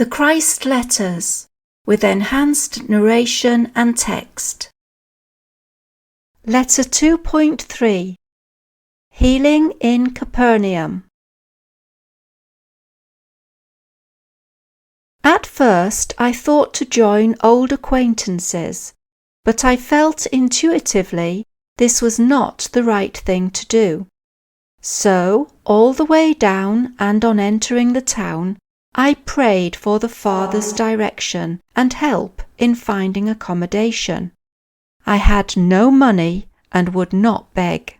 The Christ Letters, with enhanced narration and text. Letter 2.3. Healing in Capernaum. At first I thought to join old acquaintances, but I felt intuitively this was not the right thing to do. So, all the way down and on entering the town, I prayed for the Father's direction and help in finding accommodation. I had no money and would not beg.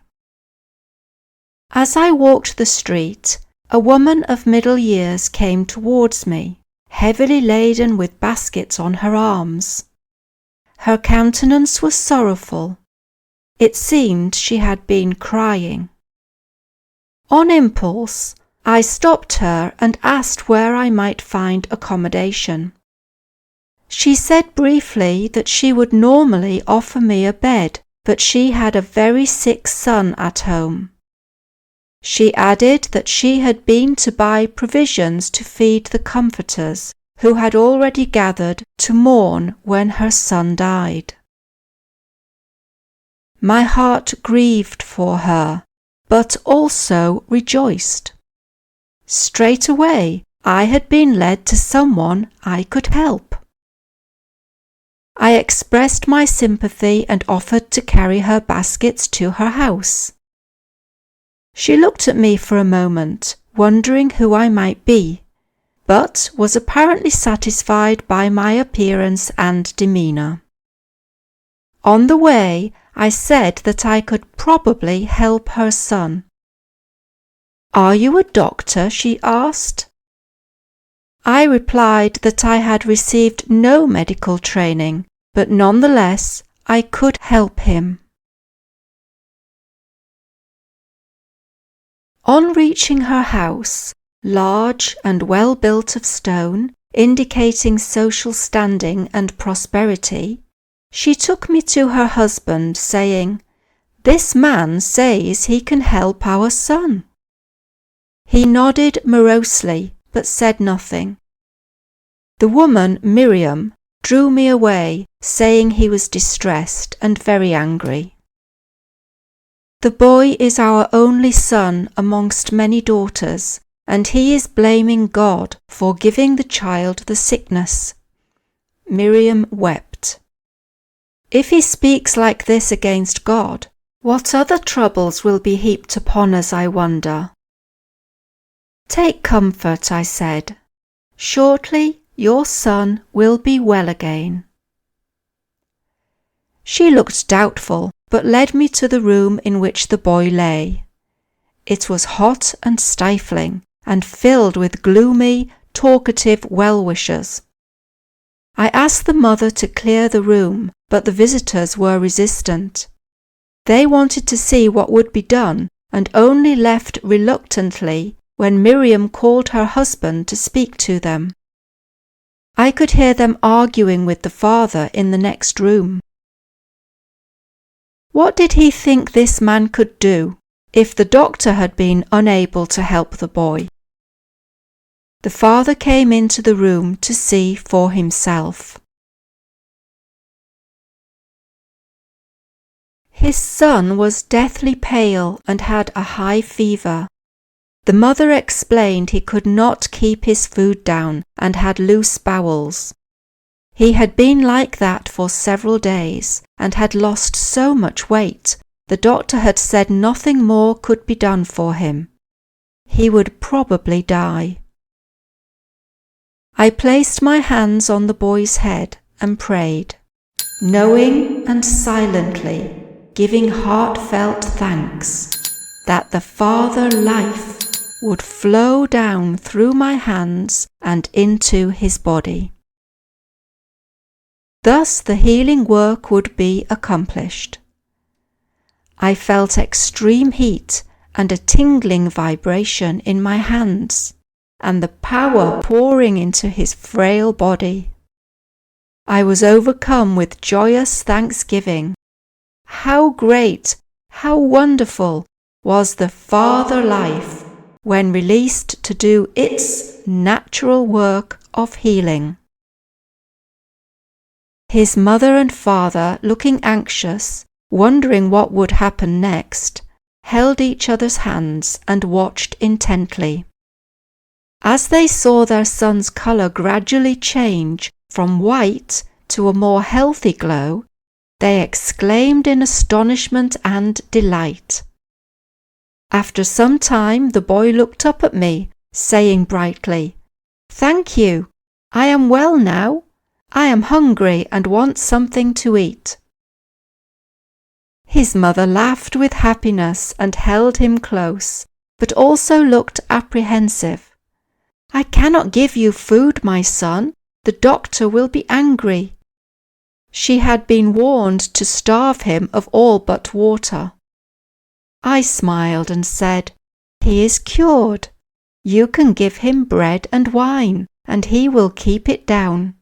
As I walked the street, a woman of middle years came towards me, heavily laden with baskets on her arms. Her countenance was sorrowful. It seemed she had been crying. On impulse, I stopped her and asked where I might find accommodation. She said briefly that she would normally offer me a bed, but she had a very sick son at home. She added that she had been to buy provisions to feed the comforters, who had already gathered to mourn when her son died. My heart grieved for her, but also rejoiced. Straight away, I had been led to someone I could help. I expressed my sympathy and offered to carry her baskets to her house. She looked at me for a moment, wondering who I might be, but was apparently satisfied by my appearance and demeanour. On the way, I said that I could probably help her son. "Are you a doctor?" she asked. I replied that I had received no medical training, but nonetheless I could help him. On reaching her house, large and well built of stone, indicating social standing and prosperity, she took me to her husband, saying, "This man says he can help our son." He nodded morosely, but said nothing. The woman, Miriam, drew me away, saying he was distressed and very angry. "The boy is our only son amongst many daughters, and he is blaming God for giving the child the sickness." Miriam wept. "If he speaks like this against God, what other troubles will be heaped upon us, I wonder?" "Take comfort," I said. "Shortly your son will be well again." She looked doubtful, but led me to the room in which the boy lay. It was hot and stifling, and filled with gloomy, talkative well-wishers. I asked the mother to clear the room, but the visitors were resistant. They wanted to see what would be done, and only left reluctantly when Miriam called her husband to speak to them. I could hear them arguing with the father in the next room. What did he think this man could do if the doctor had been unable to help the boy? The father came into the room to see for himself. His son was deathly pale and had a high fever. The mother explained he could not keep his food down and had loose bowels. He had been like that for several days and had lost so much weight, the doctor had said nothing more could be done for him. He would probably die. I placed my hands on the boy's head and prayed, knowing and silently, giving heartfelt thanks, that the Father life would flow down through my hands and into his body. Thus the healing work would be accomplished. I felt extreme heat and a tingling vibration in my hands, and the power pouring into his frail body. I was overcome with joyous thanksgiving. How great, how wonderful was the Father life when released to do its natural work of healing. His mother and father, looking anxious, wondering what would happen next, held each other's hands and watched intently. As they saw their son's colour gradually change from white to a more healthy glow, they exclaimed in astonishment and delight. After some time the boy looked up at me, saying brightly, "Thank you, I am well now. I am hungry and want something to eat." His mother laughed with happiness and held him close, but also looked apprehensive. "I cannot give you food, my son. The doctor will be angry." She had been warned to starve him of all but water. I smiled and said, "He is cured. You can give him bread and wine, and he will keep it down."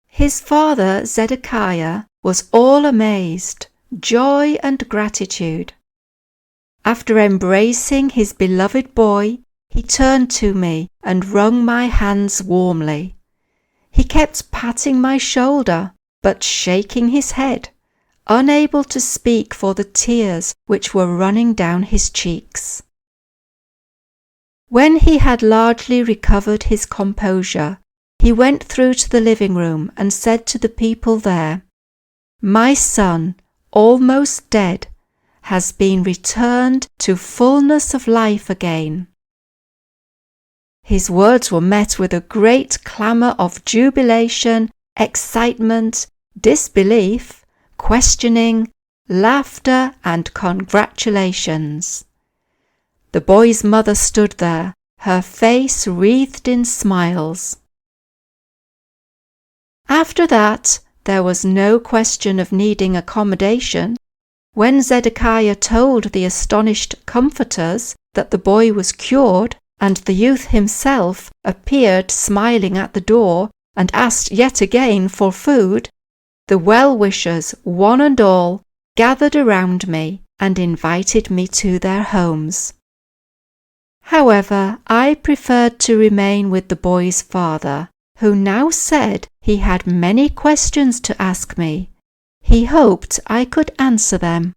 His father Zedekiah was all amazed, joy and gratitude. After embracing his beloved boy, he turned to me and wrung my hands warmly. He kept patting my shoulder, but shaking his head, unable to speak for the tears which were running down his cheeks. When he had largely recovered his composure, he went through to the living room and said to the people there, "My son, almost dead, has been returned to fullness of life again." His words were met with a great clamour of jubilation, excitement, disbelief, questioning, laughter, and congratulations. The boy's mother stood there, her face wreathed in smiles. After that, there was no question of needing accommodation. When Zedekiah told the astonished comforters that the boy was cured, and the youth himself appeared smiling at the door and asked yet again for food, the well-wishers, one and all, gathered around me and invited me to their homes. However, I preferred to remain with the boy's father, who now said he had many questions to ask me. He hoped I could answer them.